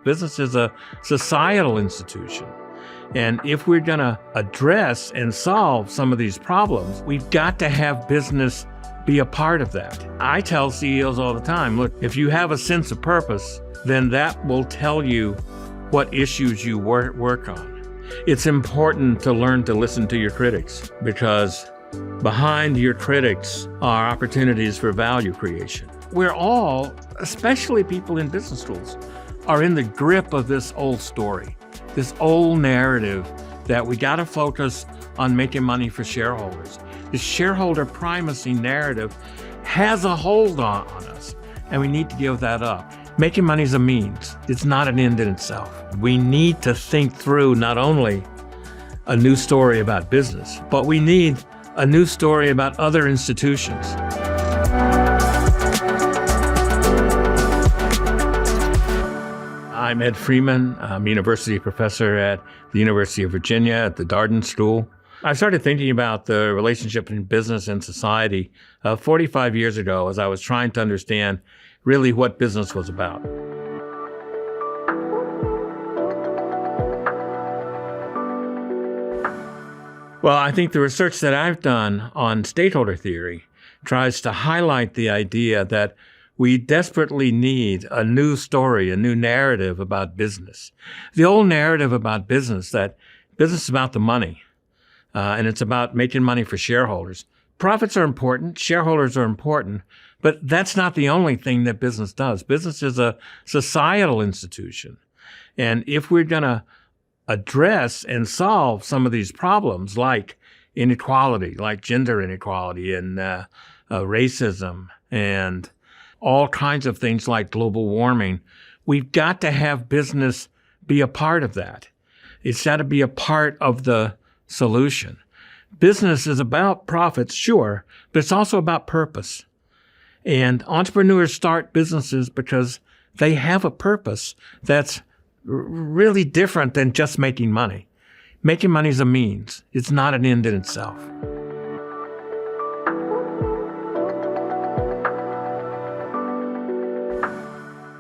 Business is a societal institution. And if we're going to address and solve some of these problems, we've got to have business be a part of that. I tell CEOs all the time, look, if you have a sense of purpose, then that will tell you what issues you work on. It's important to learn to listen to your critics, because behind your critics are opportunities for value creation. We're all, especially people in business schools, are in the grip of this old story, this old narrative that we got to focus on making money for shareholders. The shareholder primacy narrative has a hold on us, and we need to give that up. Making money is a means. It's not an end in itself. We need to think through not only a new story about business, but we need a new story about other institutions. I'm Ed Freeman. I'm a university professor at the University of Virginia at the Darden School. I started thinking about the relationship in business and society 45 years ago as I was trying to understand really what business was about. Well, I think the research that I've done on stakeholder theory tries to highlight the idea that we desperately need a new story, a new narrative about business. The old narrative about business, that business is about the money, and it's about making money for shareholders. Profits are important, shareholders are important, but that's not the only thing that business does. Business is a societal institution. And if we're going to address and solve some of these problems like inequality, like gender inequality and racism and all kinds of things like global warming, we've got to have business be a part of that. It's got to be a part of the solution. Business is about profits, sure, but it's also about purpose. And entrepreneurs start businesses because they have a purpose that's really different than just making money. Making money is a means. It's not an end in itself.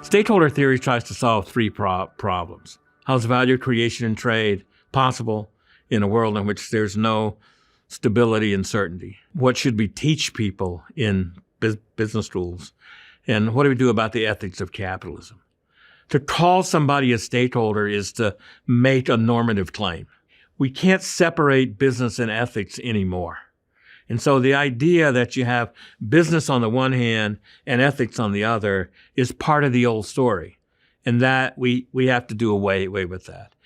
Stakeholder theory tries to solve three problems. How is value creation and trade possible in a world in which there's no stability and certainty? What should we teach people in business schools? And what do we do about the ethics of capitalism? To call somebody a stakeholder is to make a normative claim. We can't separate business and ethics anymore. And so the idea that you have business on the one hand and ethics on the other is part of the old story. And that we have to do away with that.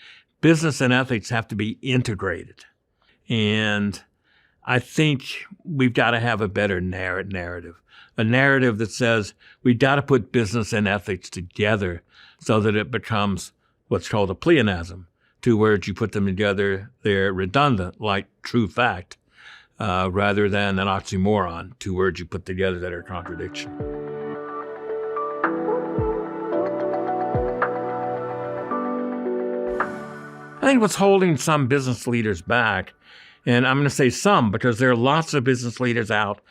Business and ethics have to be integrated. And I think we've got to have a better narrative. A narrative that says we've got to put business and ethics together so that it becomes what's called a pleonasm. Two words, you put them together, they're redundant, like true fact, rather than an oxymoron, two words you put together that are a contradiction. I think what's holding some business leaders back, and I'm going to say some because there are lots of business leaders out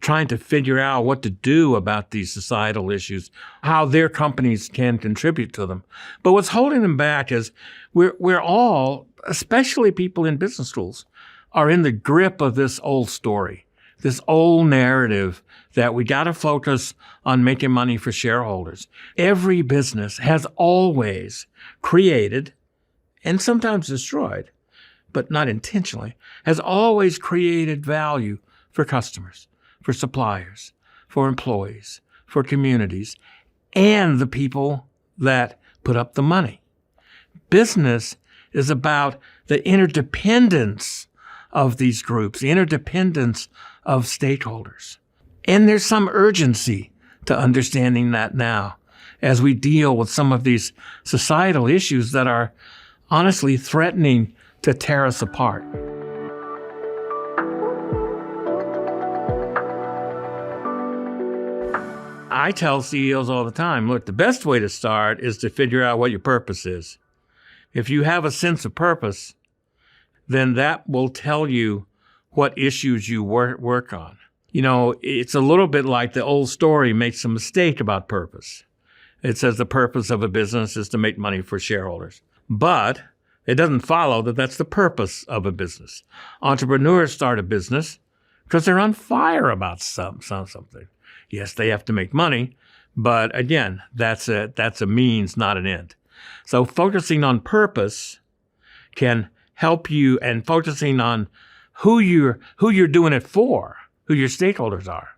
trying to figure out what to do about these societal issues, how their companies can contribute to them. But what's holding them back is we're all, especially people in business schools, are in the grip of this old story, this old narrative that we got to focus on making money for shareholders. Every business has always created, and sometimes destroyed, but not intentionally, has always created value for customers, for suppliers, for employees, for communities, and the people that put up the money. Business is about the interdependence of these groups, the interdependence of stakeholders. And there's some urgency to understanding that now as we deal with some of these societal issues that are honestly threatening to tear us apart. I tell CEOs all the time, look, the best way to start is to figure out what your purpose is. If you have a sense of purpose, then that will tell you what issues you work on. You know, it's a little bit like the old story makes a mistake about purpose. It says the purpose of a business is to make money for shareholders. But it doesn't follow that that's the purpose of a business. Entrepreneurs start a business because they're on fire about something. Yes, they have to make money, but again, that's a means, not an end. So focusing on purpose can help you, and focusing on who you're doing it for, who your stakeholders are.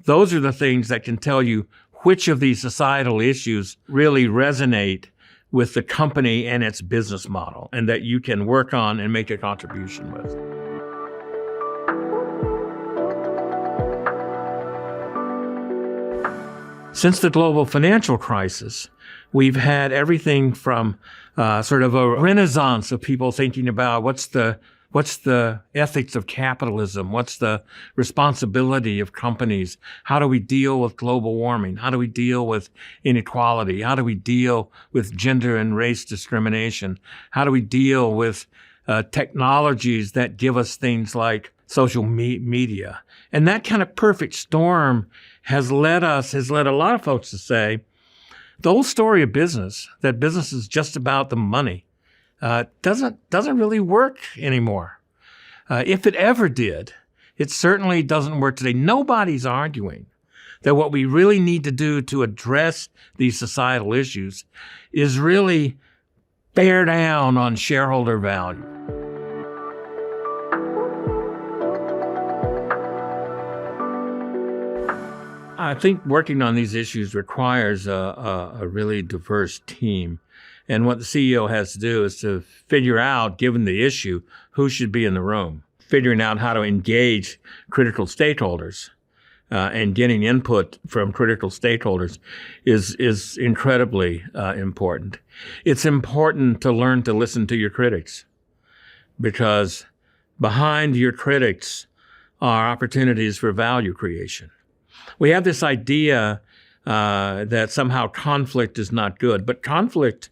Those are the things that can tell you which of these societal issues really resonate with the company and its business model, and that you can work on and make a contribution with. Since the global financial crisis, we've had everything from sort of a renaissance of people thinking about what's the ethics of capitalism? What's the responsibility of companies? How do we deal with global warming? How do we deal with inequality? How do we deal with gender and race discrimination? How do we deal with technologies that give us things like social media? And that kind of perfect storm has led a lot of folks to say, the whole story of business, that business is just about the money, doesn't really work anymore. If it ever did, it certainly doesn't work today. Nobody's arguing that what we really need to do to address these societal issues is really bear down on shareholder value. I think working on these issues requires a really diverse team. And what the CEO has to do is to figure out, given the issue, who should be in the room, figuring out how to engage critical stakeholders, and getting input from critical stakeholders is incredibly important. It's important to learn to listen to your critics, because behind your critics are opportunities for value creation. We have this idea that somehow conflict is not good, but conflict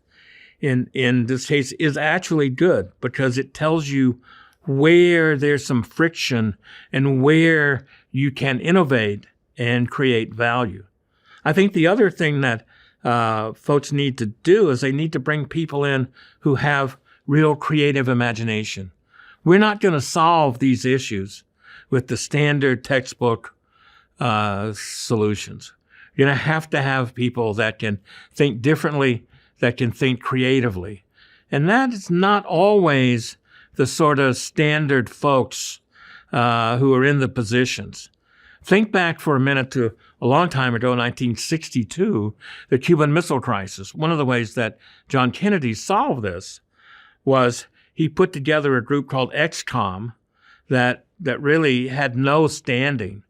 in this case is actually good, because it tells you where there's some friction and where you can innovate and create value. I think the other thing that folks need to do is they need to bring people in who have real creative imagination. We're not going to solve these issues with the standard textbook solutions. You're going to have people that can think differently, that can think creatively. And that is not always the sort of standard folks who are in the positions. Think back for a minute to a long time ago, 1962, the Cuban Missile Crisis. One of the ways that John Kennedy solved this was he put together a group called XCOM that really had no standing.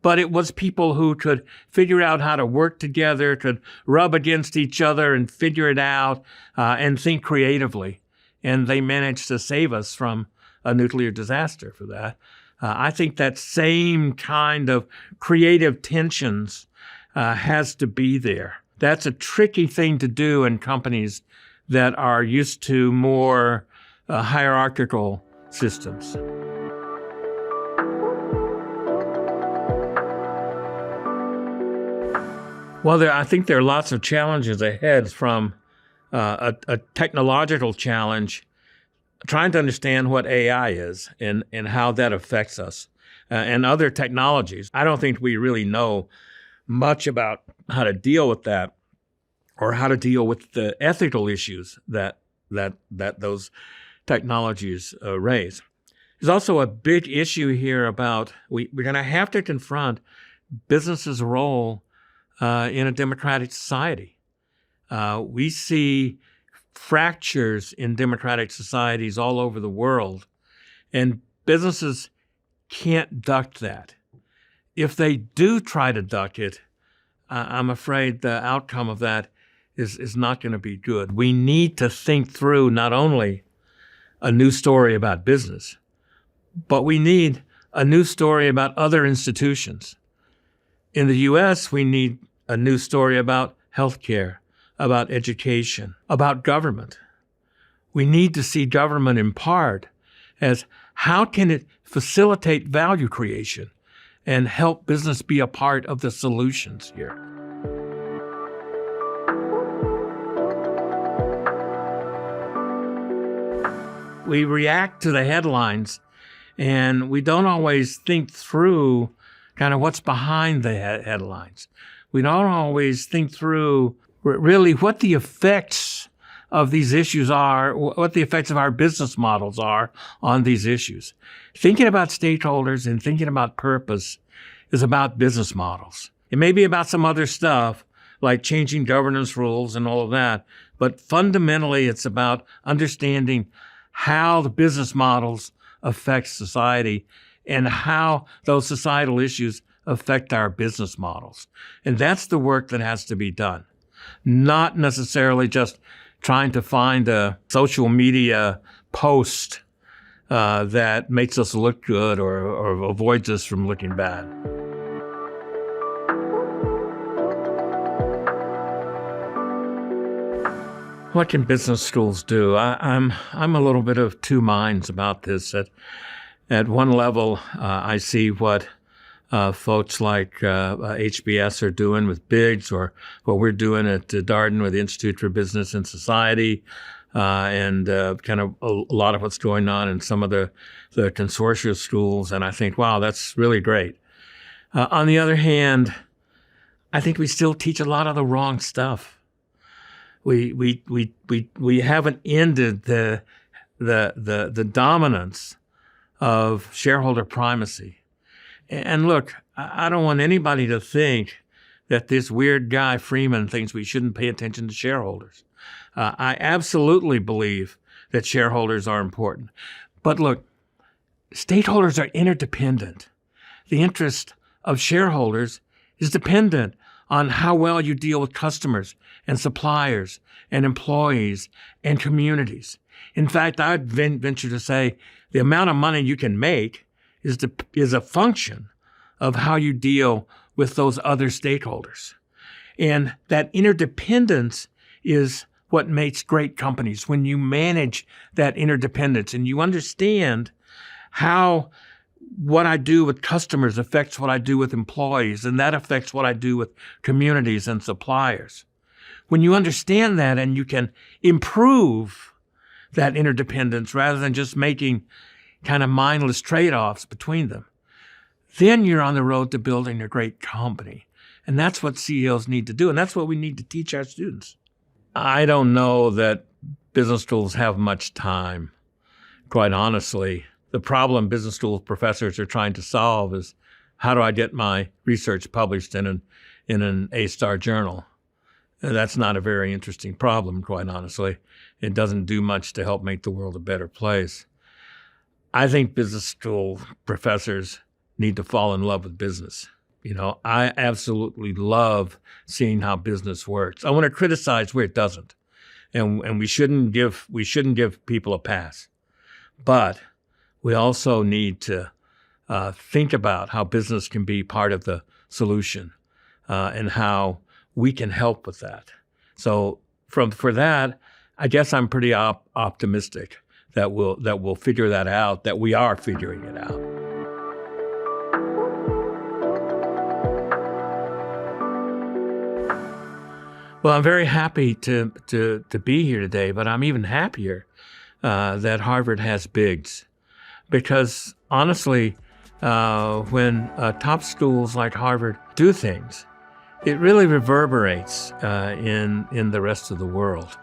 But it was people who could figure out how to work together, could rub against each other and figure it out, and think creatively. And they managed to save us from a nuclear disaster for that. I think that same kind of creative tensions has to be there. That's a tricky thing to do in companies that are used to more hierarchical systems. Well, I think there are lots of challenges ahead, from a technological challenge, trying to understand what AI is and how that affects us, and other technologies. I don't think we really know much about how to deal with that, or how to deal with the ethical issues that those technologies raise. There's also a big issue here about we're going to have to confront business's role in a democratic society. We see fractures in democratic societies all over the world, and businesses can't duck that. If they do try to duck it, I'm afraid the outcome of that is not going to be good. We need to think through not only a new story about business, but we need a new story about other institutions. In the U.S., we need a new story about healthcare, about education, about government. We need to see government in part as how can it facilitate value creation and help business be a part of the solutions here. we react to the headlines, and we don't always think through kind of what's behind the headlines. We don't always think through really what the effects of these issues are, what the effects of our business models are on these issues. Thinking about stakeholders and thinking about purpose is about business models. It may be about some other stuff, like changing governance rules and all of that, but fundamentally it's about understanding how the business models affect society and how those societal issues affect our business models. And that's the work that has to be done. Not necessarily just trying to find a social media post that makes us look good or avoids us from looking bad. What can business schools do? I'm a little bit of two minds about this. At one level, I see what folks like HBS are doing with BIGS, or what we're doing at Darden with the Institute for Business and Society, and kind of a lot of what's going on in some of the consortia schools. And I think, wow, that's really great. On the other hand, I think we still teach a lot of the wrong stuff. We haven't ended the dominance of shareholder primacy. And look, I don't want anybody to think that this weird guy Freeman thinks we shouldn't pay attention to shareholders. I absolutely believe that shareholders are important. But look, stakeholders are interdependent. The interest of shareholders is dependent on how well you deal with customers and suppliers and employees and communities. In fact, I'd venture to say the amount of money you can make is a function of how you deal with those other stakeholders. And that interdependence is what makes great companies. When you manage that interdependence and you understand how what I do with customers affects what I do with employees, and that affects what I do with communities and suppliers. When you understand that and you can improve that interdependence rather than just making kind of mindless trade-offs between them, then you're on the road to building a great company. And that's what CEOs need to do, and that's what we need to teach our students. I don't know that business schools have much time, quite honestly. The problem business school professors are trying to solve is, how do I get my research published in an A-star journal? And that's not a very interesting problem, quite honestly. It doesn't do much to help make the world a better place. I think business school professors need to fall in love with business. You know, I absolutely love seeing how business works. I want to criticize where it doesn't, and we shouldn't give people a pass. But we also need to think about how business can be part of the solution and how we can help with that. So for that, I guess I'm pretty optimistic that we'll figure that out, that we are figuring it out. Well, I'm very happy to be here today, but I'm even happier that Harvard has BIGS. Because honestly, when top schools like Harvard do things, it really reverberates in the rest of the world.